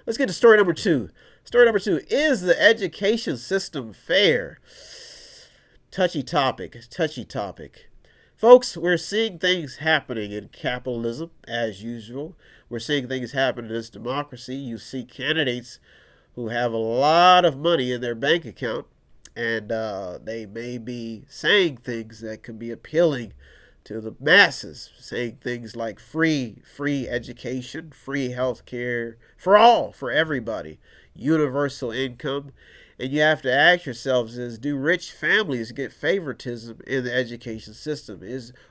Let's get to story number two. Story number two, is the education system fair? Touchy topic. Touchy topic. Folks, we're seeing things happening in capitalism as usual. We're seeing things happen in this democracy. You see candidates who have a lot of money in their bank account, and they may be saying things that can be appealing to the masses, saying things like free education, free health care for all, for everybody, universal income. And you have to ask yourselves, is do rich families get favoritism in the education system?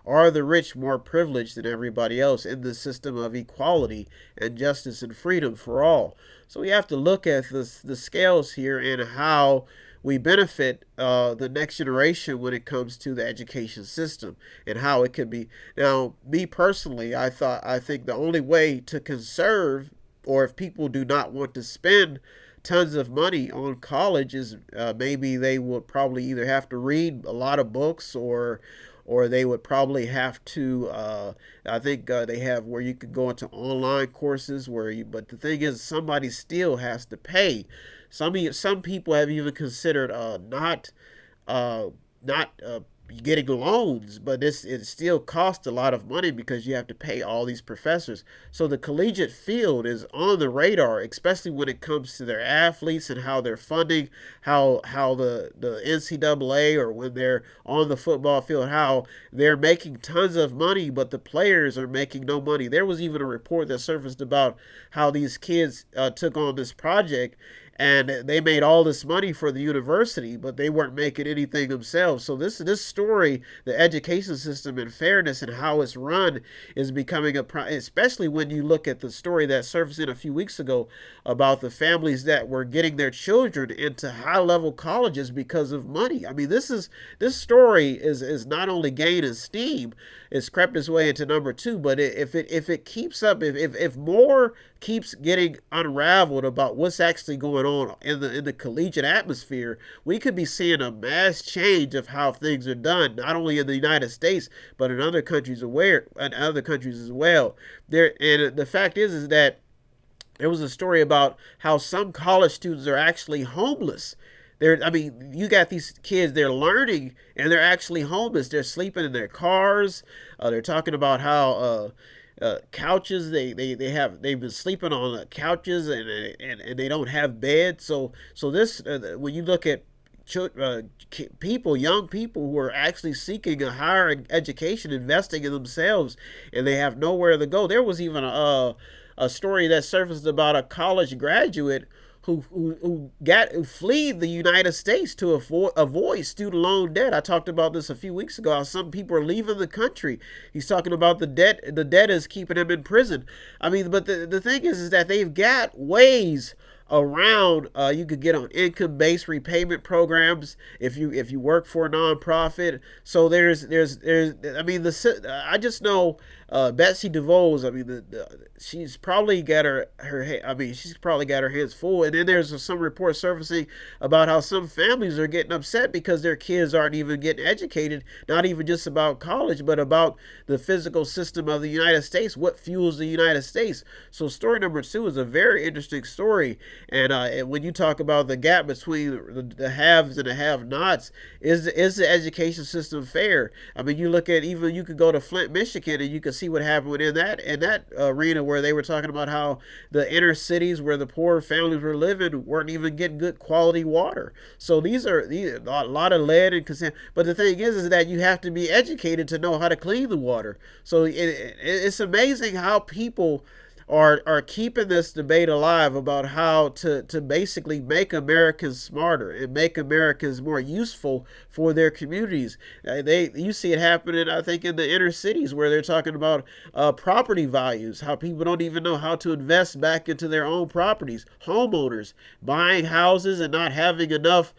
Are the rich more privileged than everybody else in the system of equality and justice and freedom for all? So we have to look at the scales here and how we benefit the next generation when it comes to the education system and how it can be. Now, me personally, I think the only way to conserve, or if people do not want to spend tons of money on college, is maybe they would probably either have to read a lot of books, or they would probably have to I think they have where you could go into online courses but the thing is, somebody still has to pay. Some people have even considered not getting loans, but it still costs a lot of money because you have to pay all these professors. So the collegiate field is on the radar, especially when it comes to their athletes and how they're funding, how the NCAA, or when they're on the football field, how they're making tons of money, but the players are making no money. There was even a report that surfaced about how these kids took on this project, and they made all this money for the university, but they weren't making anything themselves. So this story, the education system and fairness and how it's run, is becoming especially when you look at the story that surfaced in a few weeks ago about the families that were getting their children into high-level colleges because of money. I mean, this story is not only gaining steam, it's crept its way into number two, but if it keeps up, if more keeps getting unraveled about what's actually going on in the collegiate atmosphere, we could be seeing a mass change of how things are done, not only in the United States but in other countries as well. And the fact is that there was a story about how some college students are actually homeless. You got these kids, they're learning and they're actually homeless. They're sleeping in their cars. They're talking about how couches, they've been sleeping on couches, and they don't have beds. So this when you look at young people who are actually seeking a higher education, investing in themselves, and they have nowhere to go. There was even a story that surfaced about a college graduate who fled the United States to avoid student loan debt. I talked about this a few weeks ago, how some people are leaving the country. He's talking about the debt is keeping him in prison. I mean, but the thing is that they've got ways around. You could get on income-based repayment programs if you work for a nonprofit. So there's I mean, I just know Betsy DeVos. I mean, she's probably got she's probably got her hands full. And then there's some reports surfacing about how some families are getting upset because their kids aren't even getting educated, not even just about college, but about the physical system of the United States, what fuels the United States. So story number two is a very interesting story. And when you talk about the gap between the haves and the have-nots, is the education system fair? I mean, you could go to Flint, Michigan, and you can see what happened in that arena, where they were talking about how the inner cities where the poor families were living weren't even getting good quality water. So these are a lot of lead and consent. But the thing is that you have to be educated to know how to clean the water. So it's amazing how people are keeping this debate alive about how to basically make Americans smarter and make Americans more useful for their communities. You see it happening, I think, in the inner cities, where they're talking about property values, how people don't even know how to invest back into their own properties. Homeowners buying houses and not having enough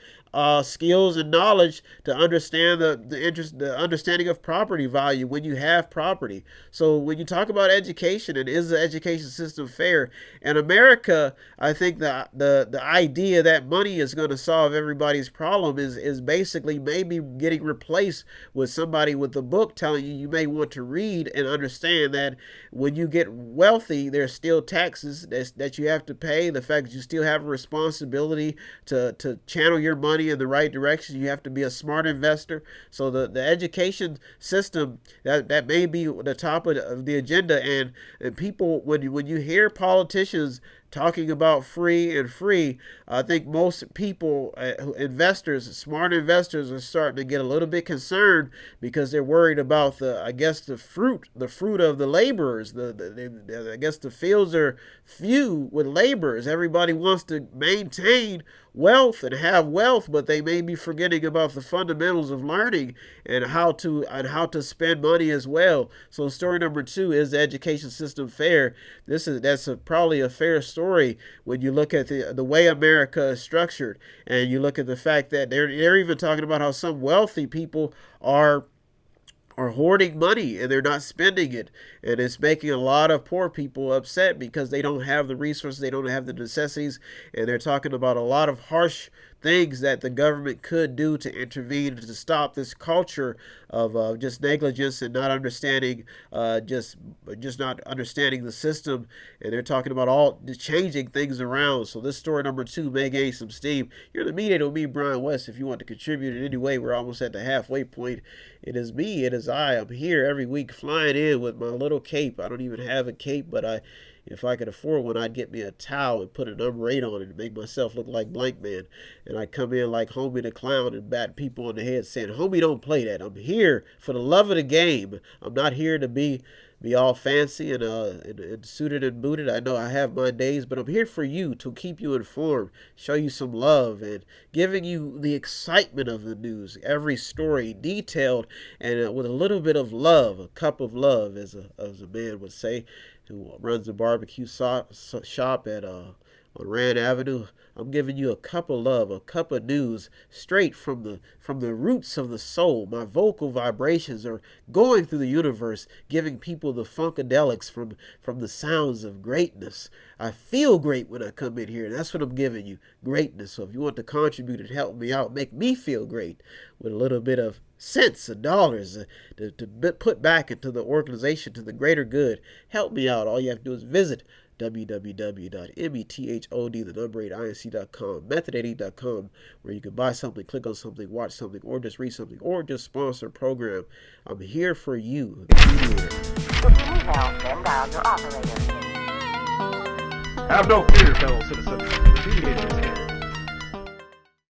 skills and knowledge to understand the understanding of property value when you have property. So when you talk about education and is the education system fair in America, I think the idea that money is going to solve everybody's problem is basically maybe getting replaced with somebody with a book telling you may want to read and understand that when you get wealthy, there's still taxes that you have to pay. The fact that you still have a responsibility to channel your money in the right direction. You have to be a smart investor. So the education system that may be the top of the agenda, and people, when you hear politicians talking about free, I think most people, investors, smart investors, are starting to get a little bit concerned because they're worried about the fruit of the laborers. I guess the fields are few with laborers. Everybody wants to maintain wealth and have wealth, but they may be forgetting about the fundamentals of learning and how to spend money as well. So story number 2 is the education system fair. That's probably a fair story when you look at the way America is structured, and you look at the fact that they're even talking about how some wealthy people are hoarding money and they're not spending it, and it's making a lot of poor people upset because they don't have the resources, they don't have the necessities, and they're talking about a lot of harsh things that the government could do to intervene to stop this culture of just negligence and not understanding, just not understanding the system. And they're talking about all the changing things around. So this story number 2 may gain some steam. You're the Mediator with me, Brian West. If you want to contribute in any way, we're almost at the halfway point. It is me, it is I. I'm here every week flying in with my little cape. I don't even have a cape, but if I could afford one, I'd get me a towel and put a number 8 on it and make myself look like Blank Man. And I come in like Homie the Clown and bat people on the head saying, Homie, don't play that. I'm here for the love of the game. I'm not here to be all fancy and suited and booted. I know I have my days, but I'm here for you to keep you informed, show you some love, and giving you the excitement of the news. Every story detailed and with a little bit of love, a cup of love, as a man would say, who runs a barbecue shop at on Rand Avenue. I'm giving you a cup of love, a cup of news, straight from the roots of the soul. My vocal vibrations are going through the universe, giving people the funkadelics from the sounds of greatness. I feel great when I come in here, and that's what I'm giving you, greatness. So if you want to contribute and help me out, make me feel great with a little bit of cents and dollars to put back into the organization, to the greater good, help me out. All you have to do is visit www.method8inc.com, method8inc.com, where you can buy something, click on something, watch something, or just read something, or just sponsor a program. I'm here for you. If you need help, then dial your operator. Have no fear, fellow citizens. The Mediator is here.